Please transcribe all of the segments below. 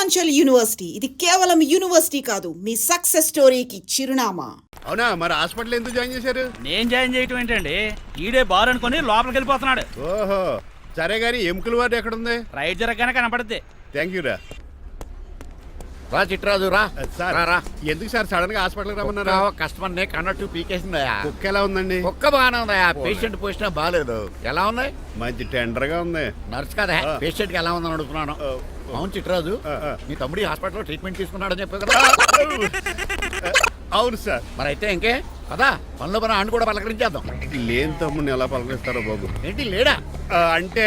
Purvanchal university ఇది కేవలం university కాదు, మీ సక్సెస్ స్టోరీకి చిరునామా. అవునా, మరి హాస్పిటల్ ఎందుకు జాయిన్ చేశారు? నేను జాయిన్ చేయటం ఏంటండి, ఈడే బార్ అనుకుని లోపలికి వెళ్ళిపోతున్నాడు. ఓహో, సరే గారి ఎముకల వార్డు ఎక్కడుంది? రైట్ జరగగానే కనపడుద్ది. థ్యాంక్ యూ రా. రా చిట్రాజు రా. సార్ రా. ఎందుకు సార్ సడన్ గా హాస్పిటల్ రమ్మన్నారా? కస్టమర్ నే కన్నట్టు పీకేసిందయా. కుక్క ఎలా ఉందండి? కుక్క బాగానే ఉందయా, పేషెంట్ పొజిషన్ బాగాలేదు. ఎలా ఉంది? మంచి టెండర్ గా ఉంది. నర్స్ కదా పేషెంట్ కి ఎలా ఉందని అడుగుతున్నాను. అవును చిట్రాజు, మీ తమ్ముడి హాస్పిటల్లో ట్రీట్మెంట్ తీసుకున్నాడని చెప్పారు కదా. అవును సార్. మరి అయితే ఇంకే కదా పనులు పని ఆండు కూడా పలకరించేద్దాం. లేని తమ్ముడిని ఎలా పలకరిస్తారో బాబు. ఏంటి లేడా? అంటే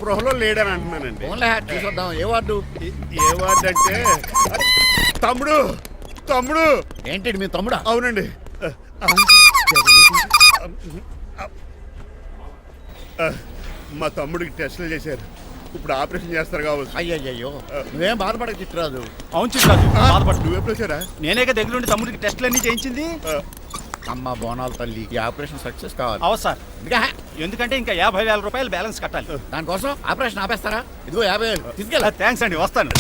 గృహలో లేడని అంటున్నానండి. ఓన్లే చూసొద్దాం. ఏ వార్డు? ఏ వార్డు అంటే తమ్ముడు తమ్ముడు. ఏంటి మీ తమ్ముడా? అవునండి. మా తమ్ముడికి టెస్టులు చేశారు, ఇప్పుడు ఆపరేషన్ చేస్తారు కావచ్చు. అయ్యయ్యో, నువ్వేం బాధపడక చిట్రాజు. అవును చిట్రాజు, బాధపడు. నువ్వు ఎప్పుడు వచ్చారా? నేనేక దగ్గరుండి తమ్ముడికి టెస్టులు అన్ని చేయించింది. అమ్మ బోనాల తల్లి, ఈ ఆపరేషన్ సక్సెస్ కావాలి. అవు సార్, ఇంకా ఎందుకంటే ఇంకా 50,000 రూపాయలు బ్యాలెన్స్ కట్టాలి. దానికోసం ఆపరేషన్ ఆపేస్తారా? ఇదిగో 50,000 తీసుకెళ్ళ. థ్యాంక్స్ అండి, వస్తాను.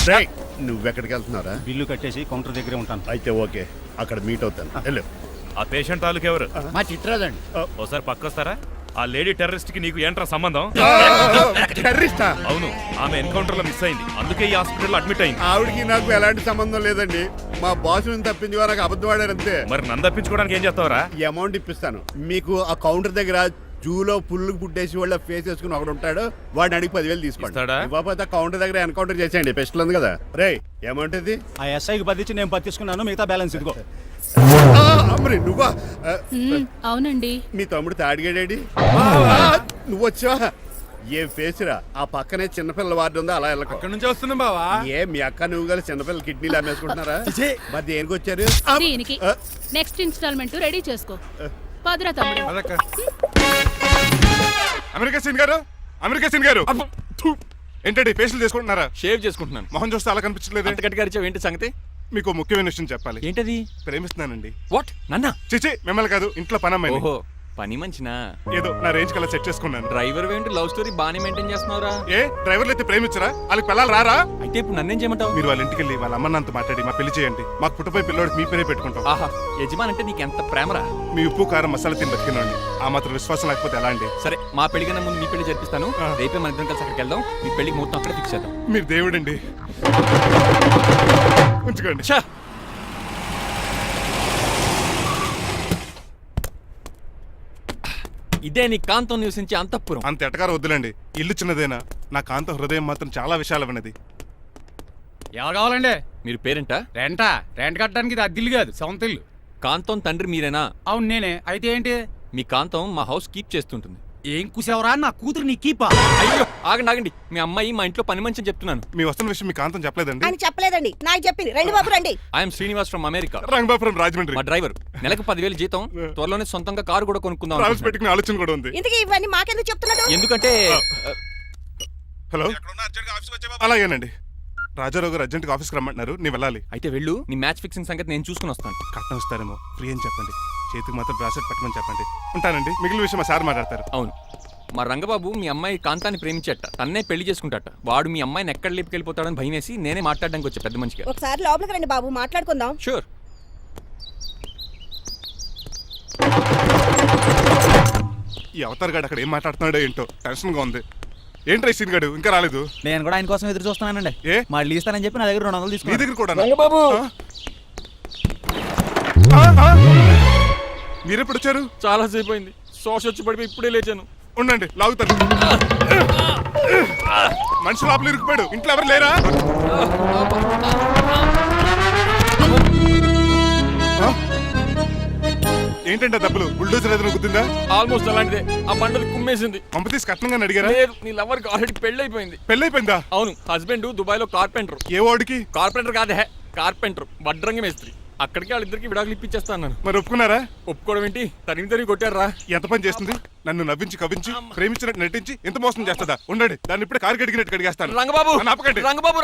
నువ్వెక్కడికి వెళ్తున్నారా? బిల్లు కట్టేసి కౌంటర్ దగ్గరే ఉంటాను. అయితే ఓకే, అక్కడ మీట్ అవుతాను. వెళ్ళు. ఆ పేషెంట్ తాలూకు ఎవరు? మా చిట్రాజు అండి. ఓసారి పక్కొస్తారా? ఆ లేడీ టెర్రరిస్ట్ కి నీకు ఏంట్రా సంబంధం? టెర్రరిస్టా? అవును, ఆమె ఎన్కౌంటర్ లో మిస్ అయింది, అందుకే ఈ హాస్పిటల్ అడ్మిట్ అయింది. ఆవిడకి నాకు ఎలాంటి సంబంధం లేదండి. మా బాస్ నుంచి తప్పించి నాకు అబద్ధం ఆడారు అంతే. మరి నన్ను తప్పించుకోవడానికి ఏం చేస్తావరా? ఈ అమౌంట్ ఇప్పిస్తాను మీకు. ఆ కౌంటర్ దగ్గర జూలో పుల్లు పుట్టేసి వాళ్ళ ఫేస్ వేసుకుని ఒకడు ఉంటాడు, వాడిని అడిగి 10,000 తీసుకోండి. ఇవ్వకపోతే కౌంటర్ దగ్గర ఎన్కౌంటర్ చేసేయండి. పెస్టల్ ఉంది కదా. రే అమౌంట్ ఇది. ఆ ఎస్ఐకి 10 ఇచ్చి నేను 10 తీసుకున్నాను, మిగతా బ్యాలెన్స్ ఇదిగో. అమ్మరి నువ్వా? అవునండి. మీ తమ్ముడు తాడిగాడేడి? నువ్వు వచ్చావా? ఏ ఫేస్ రా. ఆ పక్కనే చిన్నపిల్లల వార్డు ఉందా, అలా వెళ్ళక. అక్కడ నుంచి వస్తున్నాం బావా. ఏ మీ అక్క నువ్వు కలిసి చిన్నపిల్లల కిడ్నీలు అమ్మేసుకుంటున్నారా? మరి దేనికి వచ్చారు? దీనికి నెక్స్ట్ ఇన్స్టాల్మెంట్ రెడీ చేసుకో. పదరా తమ్ముడు. అదక్క. అమెరికా సీన్ గారు, అమెరికా సీన్ గారు. ఏంటండి ఫేషియల్ చేసుకుంటున్నారా? షేవ్ చేసుకుంటున్నాను. మొహం చూస్తే అలా కనిపించలేదు. అంత గట్టిగా అరిచావు, ఏంటి సంగతి? మీకు ముఖ్యమైన విషయం చెప్పాలి. ఏంటది? ప్రేమిస్తున్నానండి. వాట్? నన్నా? చిచి, మిమ్మల్ని కాదు, ఇంట్లో పనమ్మాయి. ఓహో, పని మంచినా? ఏదో నా రేంజ్ కల్లా సెట్ చేసుకున్నాను. డ్రైవర్ ఏంటి లవ్ స్టోరీ బాగానే మెయింటైన్ చేస్తున్నావురా? ఏ డ్రైవర్లు అయితే ప్రేమించరా? వాళ్ళకి పిల్లలు రారా? అయితే ఇప్పుడు నన్నేం చేయమంటావు? మీరు వాళ్ళ ఇంటికి వెళ్ళి వాళ్ళ అమ్మ నాన్నతో మాట్లాడి మా పెళ్లి చేయండి. మాకు పుట్టపోయి పిల్లోడికి మీ పేరే పెట్టుకుంటాం. ఆహా, యజమాన్ అంటే నీకు ఎంత ప్రేమరా? మీ ఉప్పు కారం మసాలా తిని బతికినండి. ఆ మాత్రం విశ్వాసం లేకపోతే ఎలా అండి? సరే, మా పెళ్లి కన్నా ముందు మీ పెళ్లి జరిపిస్తాను. రేపే మన ఇద్దరం కలిసి అక్కడికి వెళ్దాం. మీ పెళ్లికి మొత్తం అక్కడ ఫిక్స్ చేద్దాం. మీరు దేవుడండి. ఉంచుకోండి. ఇదే నీ కాంతం నివసించే అంతఃపురం. అంత ఎటకారం వద్దులండి, ఇల్లు చిన్నదేనా, నా కాంత హృదయం మాత్రం చాలా విశాలమైనది. ఎవరు కావాలండి? మీరు పేరెంటా? రెంటా? రెంట్ కట్టడానికి ఇది అద్దిల్లు కాదు, సొంత ఇల్లు. కాంతం తండ్రి మీరేనా? అవును నేనే. అయితే ఏంటి? మీ కాంతం మా హౌస్ కీప్ చేస్తుంటుంది. ఏం కూసావరా? నా కూతురు నీ కీపా? అయ్యో ఆగండి ఆగండి, మీ అమ్మాయి మా ఇంట్లో పని మంచి అని చెప్తున్నాను. మీ వస్తున్న విషయం మీ కాంతం చెప్పలేదండి? అని చెప్పలేదండి, నాకు చెప్పింది. రండి బాబు రండి. I'm Srinivas from America. Rangabapuram Rajahmundry. మా డ్రైవర్. నెలకు 10,000 జీతం. త్వరలోనే సొంతంగా కారు కూడా కొనుక్కుందాం. ట్రావెల్స్ పెట్టుకునే ఆలోచన కూడా ఉంది. ఇంతకీ ఇవన్నీ మాకెందుకు చెప్తున్నాడు? ఎందుకంటే హలో, అలాగేనండి. రాజారావు గారు అర్జెంట్గా ఆఫీస్కి రమ్మంటున్నారు, నీ వెళ్ళాలి. అయితే వెళ్ళు, నీ మ్యాచ్ ఫిక్సింగ్ సంగతి నేను చూసుకుని వస్తాను. కట్నం ఇస్తారేమో, ఫ్రీ అని చెప్పండి. చేతికి మాత్రం బ్రాసెట్ పెట్టమని చెప్పండి. ఉంటానండి. మిగిలిన విషయం మా సార్ మాట్లాడతారు. అవును, మా రంగబాబు మీ అమ్మాయి కాంతాన్ని ప్రేమించట, తన్నే పెళ్లి చేసుకుంటాట. వాడు మీ అమ్మాయిని ఎక్కడ లేపుకెళ్ళిపోతాడని భయం వేసి నేనే మాట్లాడడానికి వచ్చా పెద్ద మనిషిగా. ఒకసారి లోపలికి రండి బాబు, మాట్లాడుకుందాం. షూర్. ఈ అవతార్ గాడు అక్కడ ఏం మాట్లాడుతున్నాడో ఏంటో టెన్షన్ గా ఉంది. ఏంట్రా ఈ సీన్ గాడు ఇంకా రాలేదు? నేను కూడా ఆయన కోసం ఎదురు చూస్తున్నానండి. ఏ మళ్ళీ ఇస్తానని చెప్పి నా దగ్గర 200 మీ తీసుకున్నాను. దగ్గర కూడా? మీరెప్పుడు వచ్చారు? చాలా సేపు అయింది. శోష వచ్చి పడిపోయి ఇప్పుడే లేచాను. ఉండండి, లాగుతాను. మనిషి లోపల ఇరుక్కుపోయాడు. ఇంట్లో ఎవరు లేరా? ఏంటంటే డబ్బులు బుల్డోజర్ ఏదైనా గుద్దిందా? ఆల్మోస్ట్ అలాంటిదే. ఆ బండలు కుమ్మేసింది. పంపతీసి కట్నంగా అడిగారా? లేదు, నీ లవర్కి ఆల్రెడీ పెళ్లి అయిపోయింది. పెళ్ళైపోయిందా? అవును, హస్బెండ్ దుబాయ్ లో కార్పెంటర్. ఏ వాడికి? కార్పెంటర్ కాదే, కార్పెంటర్, వడ్రంగి మేస్త్రి. అక్కడికి వాళ్ళిద్దరికి విడాకులు ఇప్పించేస్తా అన్నాను. మరి ఒప్పుకున్నారా? ఒప్పుకోవడం ఏంటి, తరిగి కొట్టారా. ఎంత పని చేస్తుంది? నన్ను నవ్వించి కవించి ప్రేమించినట్టు నటించి ఎంత మోసం చేస్తుందా? ఉండండి, దాన్ని ఇప్పుడే కారు కడిగినట్టు కడిగేస్తాను. రంగబాబు, ఆపకండి. రంగబాబు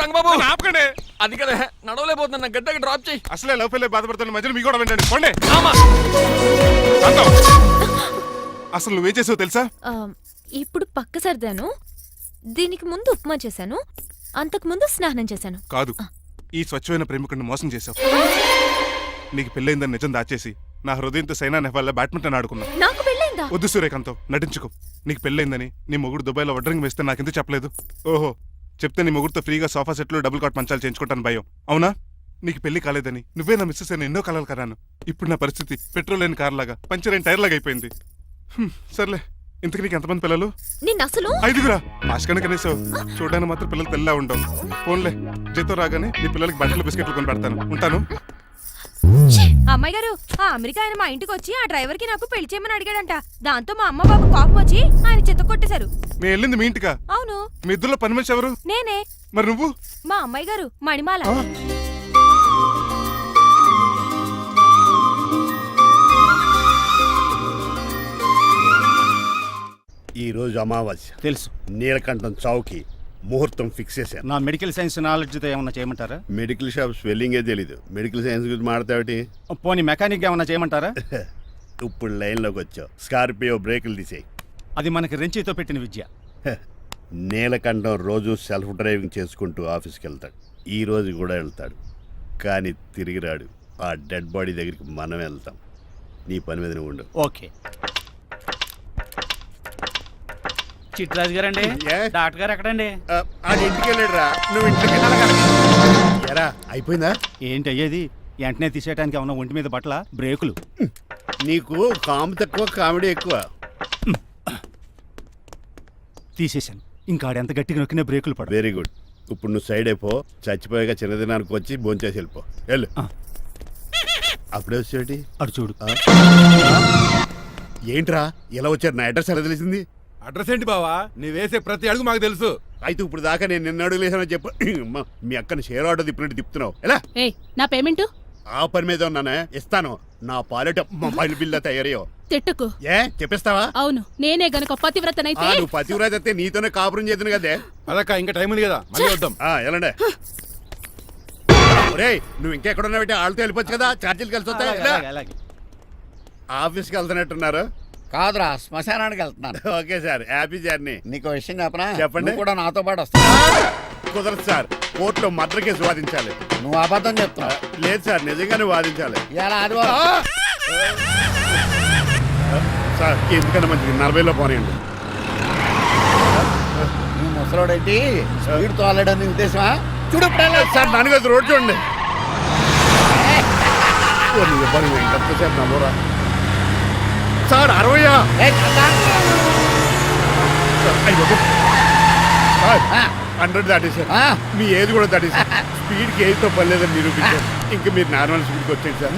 ఆపకండి. అది కదా, నడవలేకపోతున్నా, నా గడ్డకి డ్రాప్ చేయి. అసలే లవ్ ఫెయిల్ బాధపడుతున్న మధ్యలో మీ కూడా వినండి. పోండి. అసలు నువ్వేం చేసావు తెలుసా? ఇప్పుడు పక్క సర్దాను. దీనికి ముందు ఉప్మా చేశాను, అంతకు ముందు స్నానం చేశాను. కాదు, ఈ స్వచ్ఛమైన ప్రేమికుడిని మోసం చేశావు. నీకు పెళ్ళైందని నిజం దాచేసి నా హృదయంతో సైనా నెహ్వాల్ బ్యాడ్మింటన్ ఆడుకున్నా. నాకు పెళ్ళైందా? వద్దు సూర్యకాంతం, నటించుకో. నీకు పెళ్ళైందని నీ మొగుడు దుబాయ్లో వడ్రింగ్ వేస్తే నాకెందుకు చెప్పలేదు? ఓహో, చెప్తే నీ మొగుడుతో ఫ్రీగా సోఫా సెట్లు డబుల్ కాట్ మంచాలు చేయించుకుంటాను భయం. అవునా? నీకు పెళ్లి కాలేదని నువ్వే నా మిస్సెస్ అని ఎన్నో కలలు కరాను. ఇప్పుడు నా పరిస్థితి పెట్రోల్ లేని కార్ లాగా, పంచర్ అయిన టైర్ లాగా అయిపోయింది. సర్లే, ఇంతకు నీకు ఎంతమంది పిల్లలు? నిన్న అసలు 5గురా. ఆశకనే కనీసం చూడడానికి మాత్రం పిల్లలు తెల్లా ఉండవు. ఫోన్లే, జీతం రాగానే నీ పిల్లలకి బట్టలు బిస్కెట్లు కొని పెడతాను. ఉంటాను. అమ్మాయి గారు, ఆ అమెరికా ఆయన మా ఇంటికి వచ్చి ఆ డ్రైవర్ కి నాకు పెళ్లి చేయమని అడిగాడంట. దాంతో మా అమ్మ బాబు కోపం వచ్చి ఆయన చెత్త కొట్టేశారు. మేము వెళ్ళింది మీ ఇంటికా? అవును, మీ ఇద్దరులో పని మనిషి ఎవరు? నేనే. మరి నువ్వు? మా అమ్మాయి గారు మణిమాల. ఈ రోజు అమావాస్య తెలుసు. నీలకంఠం చౌకి ముహూర్తం ఫిక్స్ చేశాను. నా మెడికల్ సైన్స్ నాలెడ్జ్తో ఏమన్నా చేయమంటారా? మెడికల్ షాప్ స్వెల్లింగే తెలీదు, మెడికల్ సైన్స్ గురించి మాట్లాడతావిటి? పోనీ మెకానిక్ ఏమన్నా చేయమంటారా? ఇప్పుడు లైన్లోకి వచ్చావు. స్కార్పియో బ్రేకులు తీసేయి. అది మనకి రెంచితో పెట్టిన విద్య. నీలకంఠం రోజు సెల్ఫ్ డ్రైవింగ్ చేసుకుంటూ ఆఫీస్కి వెళ్తాడు. ఈ రోజు కూడా వెళ్తాడు, కానీ తిరిగి రాడు. ఆ డెడ్ బాడీ దగ్గరికి మనం వెళ్తాం. నీ పని మీద నువ్వు ఉండు. ఓకే. చిట్రాజు గారండి, ఏ? డాక్టర్ గారు ఎక్కడండి? అది ఇంటికి వెళ్ళాడు రా, నువ్వు ఇంటికి ఎరా. అయిపోయిందా? ఏంటి అయ్యేది? వెంటనే తీసేయడానికి ఏమన్నా ఒంటి మీద బట్టల బ్రేకులు? నీకు కాము తక్కువ, కామెడీ ఎక్కువ. తీసేశాను. ఇంకా ఆడెంత గట్టిగా నొక్కినా బ్రేకులు పడ. Very good. ఇప్పుడు నువ్వు సైడ్ అయిపో. చచ్చిపోయాక చిన్నదినానికి వచ్చి భోంచేసి వెళ్ళిపో. వెళ్ళు. అప్పుడే వచ్చేటి అటు చూడు. ఏంట్రా ఇలా వచ్చారు? నా అడ్రస్ ఎలా తెలిసింది? అడ్రస్ ఏంటి బావా? నీ వేసే ప్రతి అడుగు మాకు తెలుసు. అయితే ఇప్పుడు దాకా నేను నిన్న అడుగులేసానని చెప్పు. అమ్మా, మీ అక్కని షేర్ ఆర్డర్ తిప్పినట్టు తిప్పుతున్నావు. ఎలా? ఏయ్, నా పేమెంట్ ఆ పని మీద ఉన్నానే, ఇస్తాను. నా పాలెట మొబైల్ బిల్ తయారయ్యో. తిట్టుకు. ఏ చెప్పిస్తావా? అవును, నేనే గనక పతివ్రతనైతే నువ్వు పతివ్రాజ్ అయితే నీతోనే కాపురం చేద్దును కదే. అదక్క, ఇంకా టైం ఉంది కదా, మళ్ళీ వద్దాం. ఎలాండే ఒరేయ్, నువ్వు ఇంకెక్కడున్నా పెట్టి వాళ్ళతో వెళ్ళిపోవచ్చు కదా, ఛార్జీలు కలిసి వస్తాయి. అలాగే. ఆఫీస్కి వెళ్తున్నట్టున్నారు. కాదురా, శ్మశానానికి వెళ్తున్నాను. Okay sir, happy journey. నీకు విషయం చెప్పనా? చెప్పండి. నువ్వు కూడా నాతో పాటు వస్తా. కుదరదు సార్, కోర్టులో మర్డర్ కేసు వాదించాలి. నువ్వు అబద్ధం చెప్తున్నావు. లేదు సార్, నిజంగానే వాదించాలి. ఇలా ఆదివారం సార్, ఎందుకన్నా మంచిది 40లో పోనీయండి. నువ్వు ముసలోడేంటి స్పీడ్ తోలడని ఉద్దేశమా? చూడు సార్, నాన్నగారు రోడ్ చూడండి. ఎంతసేపు నమ్మరా సార్? 60 100 దాటేశారు. మీ ఏది కూడా దాటేశారు. స్పీడ్కి ఏదితో పని లేదని నిరూపించారు. ఇంకా మీరు నార్మల్ స్పీడ్కి వచ్చేది సార్.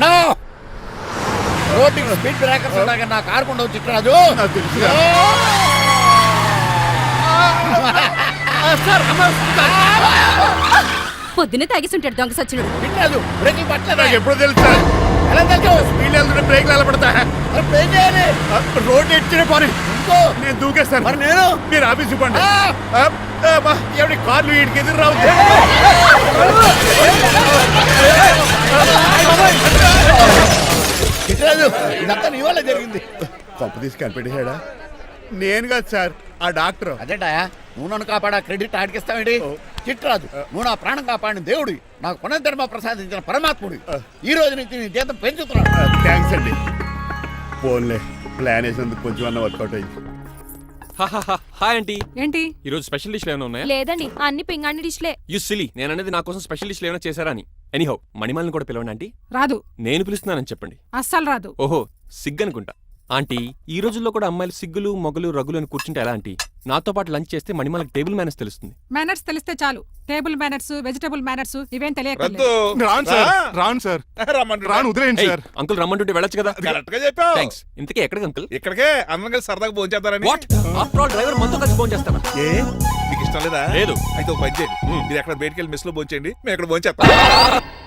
రోడ్డుకి స్పీడ్ బ్రేకర్స్ ఉండగా నా కారు కొండ చిట్టరాజు. నాకు తెలుసు పొద్దున్నే తాగిస్తుంటాడు దొంగ సచ్చినుడు. చిట్టరాజు బ్రేకులు పట్టలేదు. నాకు ఎప్పుడు తెలుసు సార్. ఎలా తెలుసు? స్పీడ్ వెళ్తుంటే బ్రేక్లు ఎలా పడతా? ఏం చేయాలి? రోడ్డు ఎచ్చిన పోనీ ఇంకో నేను దూకేస్తాను. మరి నేను? మీరు ఆఫీస్ ఇవ్వండి. ఎవరి కార్లు వీడికి ఎదురు రావు. చిట్టరాజు, ఇదంతా నీ వల్ల జరిగింది. తప్పు తీసి కనిపెట్టేశాడా? నేను కాదు సార్, ఆ డాక్టర్. అదేంటా నువ్వు నన్ను కాపాడా క్రెడిట్ ఆడికిస్తావేంటి? చిట్టరాజు, నువ్వు నా ప్రాణం కాపాడిన దేవుడి, నాకు పునర్ధర్మ ప్రసాదించిన పరమాత్ముడి. ఈ రోజు నుంచి నీ జీతం పెంచుతున్నాను. థ్యాంక్స్ అండి. ఫోన్లే, ప్లాన్ వేసినందుకు కొంచెం అన్న వర్కౌట్ అయింది. Hi aunty. ఏంటి? ఈ రోజు స్పెషల్ డిష్లు ఏమైనా ఉన్నాయా? లేదండి, అన్ని పింగాణి డిష్లే. యు సిలీ, నేను అనేది నా కోసం స్పెషల్ డిష్లు ఏమైనా చేశారా అని. ఎనీహౌ, మణిమాలని కూడా పిలవండి ఆంటీ. రాదు. నేను పిలుస్తున్నానని చెప్పండి. అస్సలు రాదు. ఓహో, సిగ్గనుకుంటా. ఆంటీ, ఈ రోజుల్లో కూడా అమ్మాయిలు సిగ్గులు మొగలు రగులు అని కూర్చుంటే ఎలా ఆంటీ? నాతో పాటు లంచ్ చేస్తే మణిమాలకి టేబుల్ మేనర్స్ తెలుస్తుంది. మేనర్స్ తెలిస్తే చాలు. టేబుల్ మేనర్స్, వెజిటబుల్ మేనర్స్ ఇవేం తెలియక రాను సార్, రాను సార్, రాను, వదిలేయండి సార్. అంకుల్ రమ్మంటుంటే వెళ్ళొచ్చు కదా. కరెక్ట్ గా చెప్పావు. థ్యాంక్స్. ఇంతకీ ఎక్కడికి అంకుల్? ఇక్కడికే అందరం కలిసి సరదాగా భోజనం చేద్దారని. వాట్? ఆఫ్టర్ ఆల్ డ్రైవర్ మనతో కలిసి ఫోన్ చేస్తారా? ఏ మీకు ఇష్టం లేదా? లేదు. అయితే ఒక పని చేయండి, మీరు ఎక్కడ బయటికి వెళ్ళి మెస్ లో భోజనం చేయండి, మేము ఇక్కడ భోజనం చేస్తాం.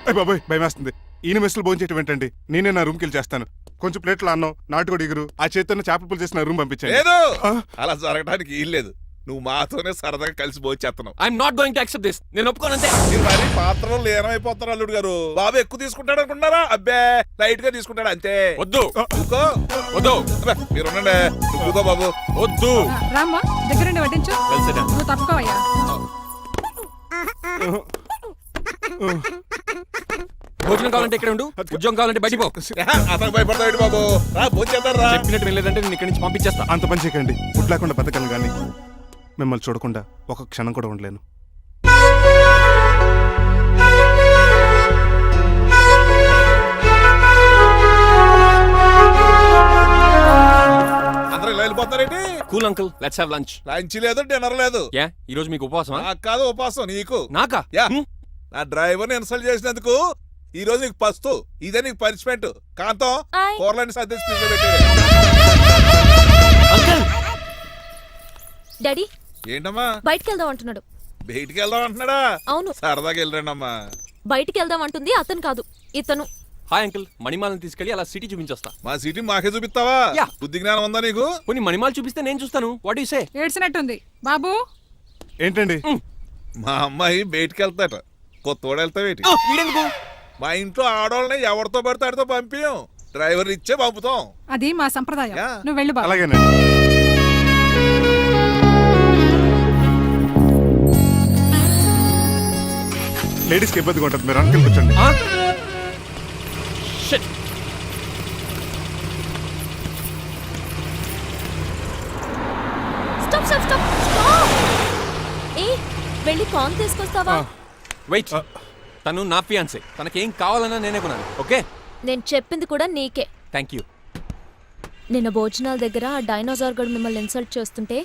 అయ్య బాబాయ్, భయం వేస్తుంది. ఈయన మెస్సులు భోంచేయటం ఏంటండి? నేనే నా రూమ్కి వెళ్ళి చేస్తాను. కొంచెం ప్లేట్లో అన్నం, నాటుకోడి ఇగురు, ఆ చేతితో చేపల పులుసు చేసిన రూమ్ పంపించాను. లేదు, అలా జరగడానికి ఏం లేదు. నువ్వు మాతోనే సరదాగా కలిసి భోజనం చేస్తున్నావు. I'm not going to accept this. నేను ఒప్పుకోనంతే. మీరు మరి పాత్రలో లీనమైపోతారు అల్లుడు గారు. బాబు ఎక్కువ తీసుకుంటాడు అనుకున్నారా? అబ్బే, లైట్ గా తీసుకుంటాడు అంతే. వద్దు, ఊరుకో. వద్దు. అబ్బే, మీరు ఉండండి. నువ్వు ఊరుకో బాబు. వద్దు. రామ్మా, దగ్గరుండి వడ్డించు. Well said. నువ్వు తప్పుకోవయ్యా. భోజనం కావాలంటే ఇక్కడ ఉండు, ఉద్యోగం కావాలంటే బయటికి పో. అతను భయపడతాడు బాబు. రా భోజనం రా. చెప్పినట్టు వెళ్ళలేదంటే నేను ఇక్కడి నుంచి పంపించేస్తా. అంత పని చేయకండి. ఫుడ్ లేకుండా బతకను కానీ మిమ్మల్ని చూడకుండా ఒక క్షణం కూడా ఉండలేను. అందరూ ఇలా వెళ్ళిపోతారేంటి? Cool uncle, let's have lunch. Lunch లేదు, డిన్నర్ లేదు. యా ఈ రోజు మీకు ఉపవాసమా? నాకు కాదు ఉపవాసం, నీకు. నాకా? యా, నా డ్రైవర్ని ఇన్సల్ట్ చేసినందుకు ఈ రోజు నీకు పస్తు. ఇదే నీకు పనిష్మెంట్. కాంతం ఆయ్. కూరలని సర్దేసి ఫ్రిడ్జ్లో పెట్టాడు. అంకుల్ డాడీ ఏంటమ్మా బయటికి వెళ్దాం అంటున్నాడు. బయటికి వెళ్దాం అంటున్నాడా? అవును. సరదాగా వెళ్ళరండమ్మా. బయటికి వెళ్దాం అంటుంది అతను కాదు, ఇతను. హాయ్ అంకుల్, మణిమాలను తీసుకెళ్ళి అలా సిటీ చూపించొస్తా. మా సిటీ మాకే చూపిస్తావా? యా. బుద్ధి జ్ఞానం ఉందా నీకు? కొన్ని మణిమాలు చూపిస్తే నేను చూస్తాను. What you say? ఏడ్చినట్టుంది బాబు. ఏంటండి? మా అమ్మాయి బయటికి వెళ్తాట. కొత్తోడు వెళ్తావేటి? వీడెందుకు? మా ఇంట్లో ఆడవాళ్ళని ఎవరితో పడితే ఆడితో పంపించాం. డ్రైవర్ ఇచ్చే పంపుతాం. అది మా సంప్రదాయం. యా. నువ్వు వెళ్ళు బాబు. అలాగేనండి. లేడీస్కి ఇబ్బందిగా ఉంటుంది, మీరు అంకుల్ కూర్చోండి. ఆ? Shit. Stop stop stop stop. ఏ వెళ్ళి కాన్ తీసుకొస్తావా? వెయిట్, తను నా ఫియాన్సే. తనకేం కావాలన్నా నేనే కొనాలి. ఓకే, నేను చెప్పింది కూడా నీకే. Thank you. నిన్న భోజనాల దగ్గర ఆ డైనోసార్ గడు మిమ్మల్ని ఇన్సల్ట్ చేస్తుంటే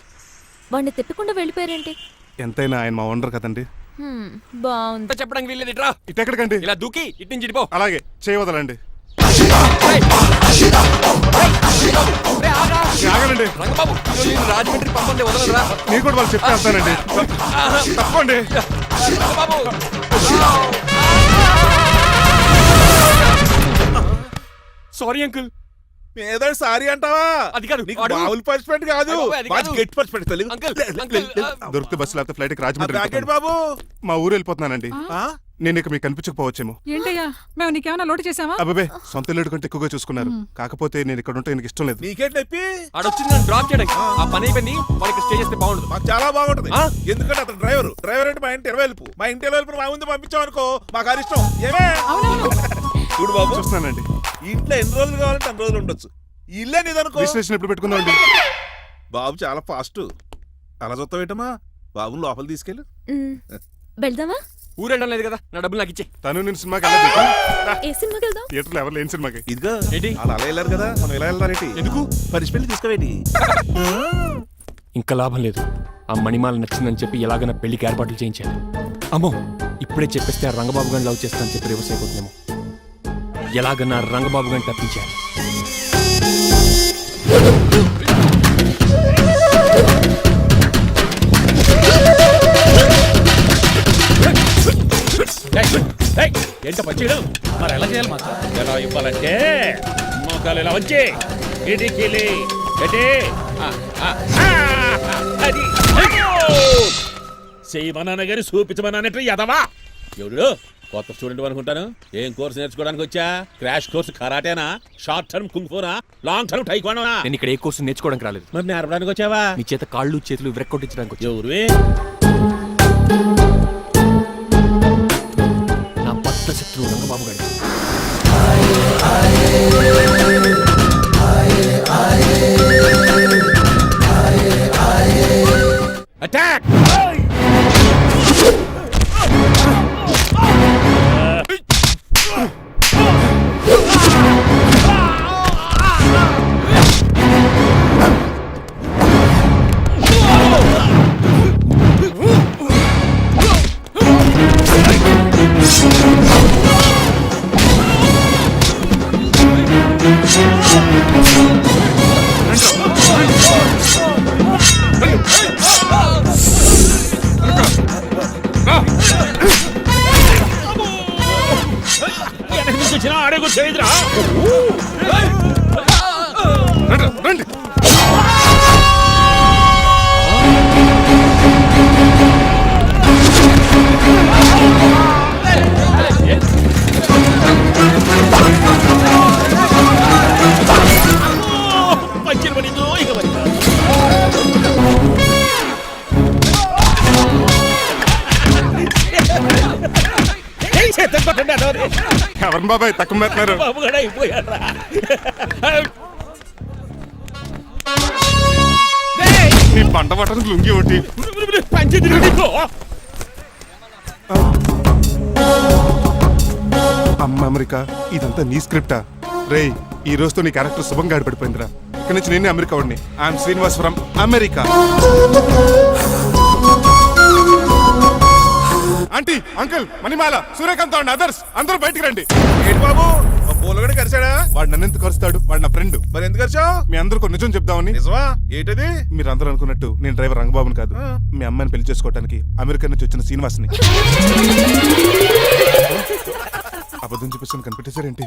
వాడిని తిప్పకుండా వెళ్ళిపోయారేంటి? ఎంతైనా ఆయన మా ఓనర్ కదండి. బాగుంది. అంతా చెప్పడానికి వీల్లేదు. ఇట్రా, ఇటు ఎక్కడికండి? ఇలా దూకి ఇటు నుంచి ఇటుపో. అలాగే చేయవదలండి. ఆగనండి. రంగబాబు, ఈరోజు నేను రాజమండ్రి పంపండి, వదలరా. మీరు కూడా వాళ్ళు చెప్తే వెళ్తానండి. తప్పండి. Rangababu, sorry uncle. ఏదో సారీ అంటావా? అది కాదు, నీకు వాడు- మామూలు పనిష్మెంట్ కాదు, అయ్యో, అది మంచి కాదు. గట్టి పనిష్మెంట్. తెలుగు అంకుల్, అంకుల్, దొరికితే బస్సు లేకపోతే ఫ్లైట్కి రాజమండ్రి బ్రాకెట్ వెళ్ళిపోతాను. బాబు. మా ఊరు వెళ్ళిపోతున్నానండి. ఆ? నేను ఇక మీకు కనిపించకపోవచ్చేమో. ఏంటయ్యా మేము నీకేమైనా లోటు చేసావా? అబ్బాబే, సొంత లేడు కంటే ఎక్కువగా చూసుకున్నారు. కాకపోతే నేను ఇక్కడ ఉంటే నాకు ఇష్టం లేదు. నీకేంటి నొప్పి? ఆడొచ్చింది నన్ను డ్రాప్ చేయడానికి. ఆ పని అయిపోయింది, వాళ్ళకి స్టే చేస్తే బాగుండదు. మాకు చాలా బాగుంటది. ఆ? ఎందుకంటే అతను డ్రైవర్ అంటే మా ఇంటి వెళ్ళిపు. మా ఇంటి వెళ్ళిపు మా ముందు పంపించాం అనుకో, మాకు అరిష్టం. ఏమే చూడు బాబు, చూస్తున్నానండి. ఇంట్లో ఎన్ని రోజులు కావాలంటే అన్ని రోజులు ఉండొచ్చు. ఇల్లే నీదనుకో. రిజిస్ట్రేషన్ ఎప్పుడు పెట్టుకుందామండి? బాబు చాలా ఫాస్ట్. అలా చూస్తావేటమ్మా? బాబుని లోపల తీసుకెళ్ళు. వెళ్దామా? ఊరు వెళ్ళడం లేదు కదా, నా డబ్బులు నాకు ఇచ్చే. తను నేను సినిమాకి వెళ్ళదు. ఏ సినిమాకి వెళ్దాం? థియేటర్లో ఎవరు లేని సినిమాకి. ఇదిగో ఏంటి? అలా అలా వెళ్ళారు కదా, మనం ఇలా వెళ్ళారేంటి? ఎందుకు? పనిష్మెంట్ తీసుకోవేటి? ఇంకా లాభం లేదు. ఆ మణిమాల నచ్చిందని చెప్పి ఎలాగైనా పెళ్లికి ఏర్పాట్లు చేయించాను. అమ్మో, ఇప్పుడే చెప్పేస్తే ఆ రంగబాబు గారిని లవ్ చేస్తానని చెప్పి రివర్స్ అయిపోతుందేమో. ఎలాగన్నా రంగబాబు గారిని తప్పించాను. ఏంట పచ్చీడు మరి ఎలా చేయాలి మాత్రం? ఎలా ఇవ్వాలంటే మోకాలు ఇలా వచ్చి ఇడికిలి అది చేయమన్నాను గారి చూపించమన్నట్టు ఎదవా. ఎవడు కొత్త స్టూడెంట్ అనుకుంటాను. ఏం కోర్సు నేర్చుకోవడానికి వచ్చా? క్రాష్ కోర్సు కరాటేనా, షార్ట్ టర్మ్ కుంగ్ఫూనా, లాంగ్ టర్మ్ టైక్వాండోనా? నేను ఇక్కడ ఏ కోర్సు నేర్చుకోవడానికి రాలేదు. మరి నేర్పడానికి వచ్చావా? నీ చేత కాళ్ళు చేతులు విరక్కొట్టించడానికి వచ్చా. ఎవరువే? నా బద్ద శత్రువు రంగబాబు గారు. అటాక్! ఆడే కూర్చోయిద్రా. రండి. పంచిన పడిందో ఇక పడిందా? చేత కొట్టండి అదోరే. ఎవరిని బాబాయ్ తక్కువ పెడుతున్నారు? బాబు కూడా అయిపోయారా? నీ పంట పట్టడానికి లుంగి ఒకటి. పంచి తిరిగి అమ్మ అమెరికా, ఇదంతా నీ స్క్రిప్టా? రేయ్, ఈ రోజుతో నీ క్యారెక్టర్ శుభంగా ఆడిపడిపోయిందిరా. ఇక్కడి నుంచి నేనే అమెరికా వాడిని. I am Srinivas from America. Aunty, uncle, Manimala, Suryakant and others అందరూ బయటికి రండి. ఏంటి బాబు పూలగడ కలిసాడా? వాడు నన్ను ఎందుకు కరుస్తాడు? వాడు నా ఫ్రెండ్. మరి ఎందుకు కలిసావు? మీ అందరికీ ఒక నిజం చెప్దామని. నిజమా? ఏంటది? మీరు అందరూ అనుకున్నట్టు నేను డ్రైవర్ రంగబాబుని కాదు. మీ అమ్మాయిని పెళ్లి చేసుకోవడానికి అమెరికా నుంచి వచ్చిన శ్రీనివాస్ని. అబద్ధం చూపిస్తాను కనిపెట్టేశారేంటి?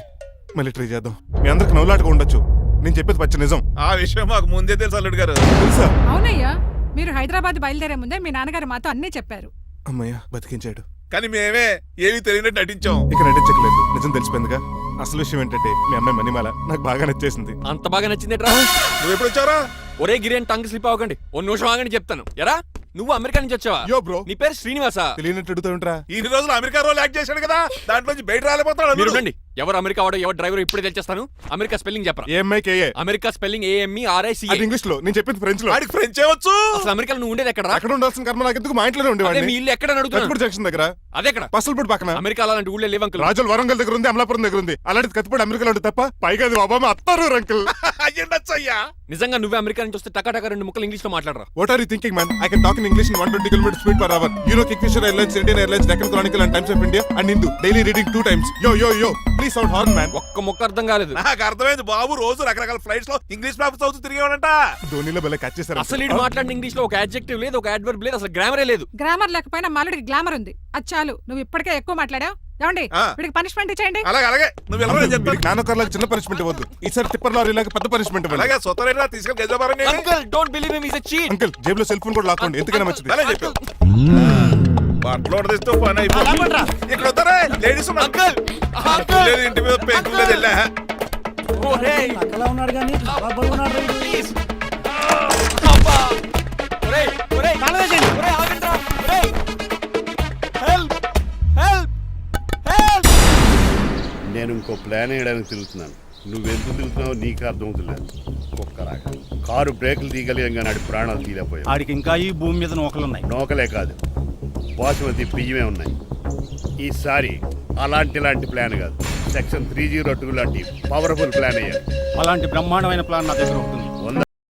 మళ్ళీ ట్రై చేద్దాం. మీ అందరికి నవ్వులాటగా ఉండొచ్చు. నేను చెప్పేది పచ్చ నిజం. ఆ విషయం మాకు ముందే తెలుసు అల్లుడు గారు. తెలుసా? అవునయ్యా, మీరు హైదరాబాద్ బయలుదేరే ముందే మీ నాన్నగారు మాతో అన్నీ చెప్పారు. అమ్మయ్య, బతికించాడు. కానీ మేమే ఏమీ తెలియనట్టు నటించాం. ఇక నటించకలేదు, నిజం తెలిసిపోయిందిగా. అసలు విషయం ఏంటంటే మీ అమ్మాయి మణిమాల నాకు బాగా నచ్చేసింది. అంత బాగా నచ్చిందేట్రా? నువ్వు ఎప్పుడు వచ్చారా? ఒరే గిరియన్, టంగ్ స్లిప్ అవ్వకండి. ఓ నిమిషం ఆగండి చెప్తాను. ఎరా, నువ్వు అమెరికా నుంచి వచ్చావా? యో బ్రో, నీ పేరు శ్రీనివాసా? తెలియనట్టు అడుగుతా ఉంటారా? ఇన్ని రోజులు అమెరికా రోల్ యాక్ట్ చేశాడు కదా, దాంట్లోంచి బయట రాలేపోతాడు మీరు అల్లుడు. ఉండండి. ఎవరు అమెరికా వాడో ఎవరు డ్రైవర్ ఇప్పుడే తెలిచేస్తాను. అమెరికా స్పెల్లింగ్ చెప్పరా? ఏఎంఐకేఏ. America spelling AMERICA. అది ఇంగ్లీష్ లో, నేను చెప్పింది ఫ్రెంచ్ లో. వాడికి ఫ్రెంచ్ ఏవచ్చు. అసలు అమెరికాలో నువ్వు ఉండేది ఎక్కడ? అక్కడ ఉండాల్సిన కర్మ నాకు ఎందుకు? మా ఇంట్లోనే అదే ఉండేవాడిని. మీ ఇల్లు ఎక్కడ అని అడుగుతున్నాను. కత్తిపూడి జంక్షన్ దగ్గర. అదెక్కడ? పసలపూడి పక్కన. అమెరికా అలాంటి ఊళ్ళో లేవు అంకుల్. రాజుల వరంగల్ దగ్గర ఉంది, అమలాపురం దగ్గర ఉంది. అలాంటిది కత్తిపూడి అమెరికాలో ఉంటుంది తప్ప. పైగా అది ఒబామా అత్తారు అంకుల్. అయ్యుండొచ్చు అయ్యా. నిజంగా నువ్వే అమెరికా నుంచి వస్తే టకా రెండు ముక్కలు ఇంగ్లీష్ లో మాట్లాడరా? What are you thinking, man? I can talk in English in 120 km speed per hour. You know Kingfisher Airlines, Indian Airlines, Deccan Chronicle and Times of India and Hindu. Daily reading 2 times. Yo. Please sound horn, man. ఒక్క ముక్క అర్థం కాలేదు. నాకు అర్థమైంది బాబు. రోజు రకరకాల flights లో English papers చదువుతూ తిరిగేవాడంట. ధోనిలో భలే క్యాచ్ చేశారు. అసలు ఇటు మాట్లాడిన ఇంగ్లీష్ లో ఒక అడ్జెక్టివ్ లేదు, ఒక అడ్వర్బ్ లేదు, అసలు గ్రామరే లేదు. గ్రామర్ లేకపోయినా మాలుడికి గ్లామర్ ఉంది. అది చాలు. నువ్వు ఇప్పటికే ఎక్కువ మాట్లాడావు. ఏమండి, వీడికి పనిష్మెంట్ ఇచ్చేయండి. అలాగే నువ్వు ఎలా చెప్తాను. నానొకర్లకు చిన్న పనిష్మెంట్ ఇవ్వద్దు. ఈసారి టిప్పర్ లారీలాగా పెద్ద పనిష్మెంట్ ఇవ్వండి. అలాగే సొత్తరేనా తీసుకెళ్ళి గజాబారని. Uncle, don't believe him, is a cheat. Uncle, జేబులో సెల్ ఫోన్ కూడా లాక్కోండి, ఎందుకైనా మంచిది. అలా చెప్పావు. బట్టలు తీస్తూ పని అయిపోయింది. ఇక్కడ వస్తారా లేడీస్ అంకుల్, లేదు, ఇంటి మీద పెంకులు లేదు. వెళ్ళా ఒరేయ్, ప్లీజ్. అబ్బా. ఒరేయ్, ఒరేయ్, ఆగండ్రా. ఒరేయ్, హెల్ప్. నేను ఇంకో ప్లాన్ వేయడానికి తిరుగుతున్నాను. నువ్వెందుకు తిరుగుతున్నావు నీకు అర్థమవుతులేదు. ఒక్కలాగా కారు బ్రేకులు తీయగలిగాం, నాడి ప్రాణాలు తీయలేకపోయావు. ఆడికి ఇంకా ఈ భూమి మీద నూకలున్నాయి. నోకలే కాదు, బాసుమతి బియ్యమే ఉన్నాయి. ఈసారి అలాంటి ప్లాన్ కాదు, సెక్షన్ 302 లాంటి పవర్ఫుల్ ప్లాన్ అయ్యారు. అలాంటి బ్రహ్మాండమైన ప్లాన్ నా దగ్గర ఉంటుంది.